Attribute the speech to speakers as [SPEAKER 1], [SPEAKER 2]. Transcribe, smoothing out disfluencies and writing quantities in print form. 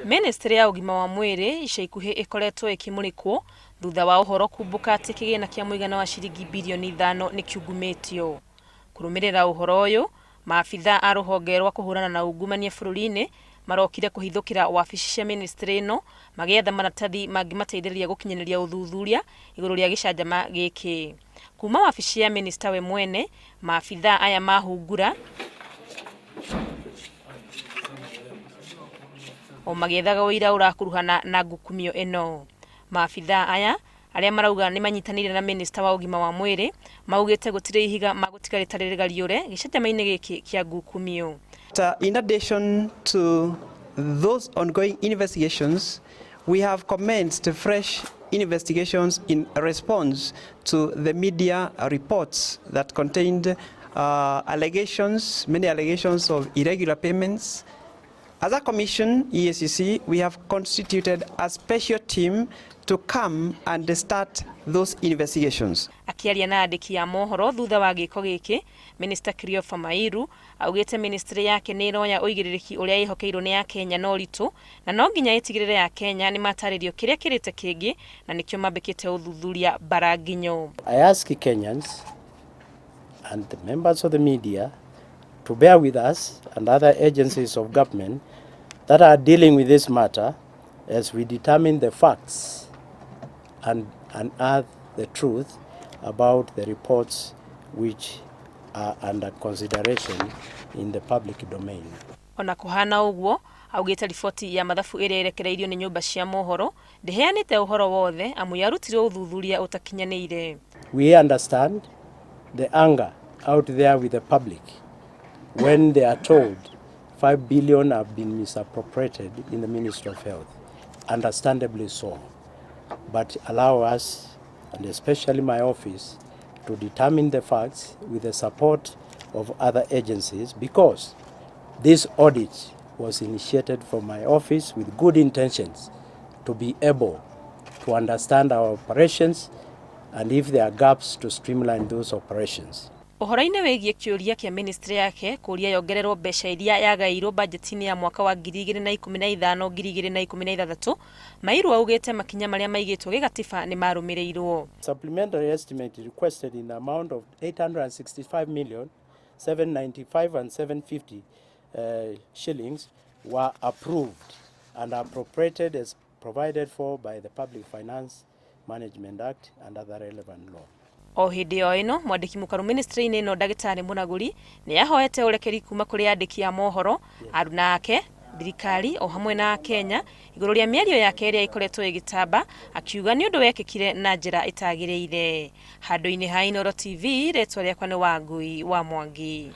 [SPEAKER 1] Minisrty ya ugima wa mwiri ica ikuhi ikoretwo ikimurikwo thutha wa uhoro kumbuka ati kigina kia muigana wa ciringi birioni 5 ni kiugumitio. Kurumirira uhoro uyu, Maabithaa a ruhonge rwa kuhurana na ungumania bururi-ini marokire kuhithukira wabici cia minisrty ino magietha maratathi mangimateithĩrĩria gukinyaniria uthuthuria iguru ria gicanjama giki. Kuma wabici ya minister we mwene, Maabithaa aya mahungura o magiethaga uira urakuruhana na ngukumio ino. Maabithaa aya aria marauga ni manyitanire na minister wa ugima wa mwiri maugite gutire ihiga magutigarita ririgariure gicanjama-ini giki kia ngukumio.
[SPEAKER 2] In addition to those ongoing investigations, we have commenced fresh investigations in response to the media reports that contained many allegations of irregular payments. As a commission, EACC, we have constituted a special team to come and start those investigations.
[SPEAKER 1] Akiaria na andiki ya mohoro thutha wa giko giki, Minister Mairu augite ministry yake ni iroya uigiririki uria ihokeirwo ni ya Kenya no ritu na no nginya itigirire ya Kenya ni mataririo kiria kirite kingi na nikio mambikite uthuthuria baraginyo.
[SPEAKER 3] I ask Kenyans and the members of the media to bear with us and other agencies of government that are dealing with this matter as we determine the facts and unearth the truth about the reports which are under consideration in the public domain.
[SPEAKER 1] Ona kuhana uguo augite riboti ya mathabu iria irekereirio ni nyumba cia mohoro ndiheanite uhoro wothe amu yarutirwo uthuthuria utakinyaniire.
[SPEAKER 3] We understand the anger out there with the public when they are told 5 billion have been misappropriated in the Ministry of Health. Understandably so. But allow us, and especially my office, to determine the facts with the support of other agencies, because this audit was initiated from my office with good intentions to be able to understand our operations and if there are gaps to streamline those operations.
[SPEAKER 1] Uhoro-ini wigie kiuria kia ministry yake kuria yongererwo mbeca iria yagairwo budget-ini ya mwaka wa 2015-2016, Mairu augite makinya maria maigitwo gigatiba ni marumireirwo.
[SPEAKER 3] Supplementary estimate requested in the amount of 865,795,750 shillings were approved and appropriated as provided for by the Public Finance Management Act and other relevant law.
[SPEAKER 1] O hindi o ino mwandiki mukaru ministry-ini ino Dagitari Munaguri ni ahoete urekeri kuma kuri andiki ya mohoro aruna ake thirikari o hamwe na Kenya iguru ria miario yake iria ikoretwo igitamba akiuga ni undu wekekire na njira itagiriire. Handu-ini ha Inooro TV retwa riakwa ni Wangui wa Mwangi.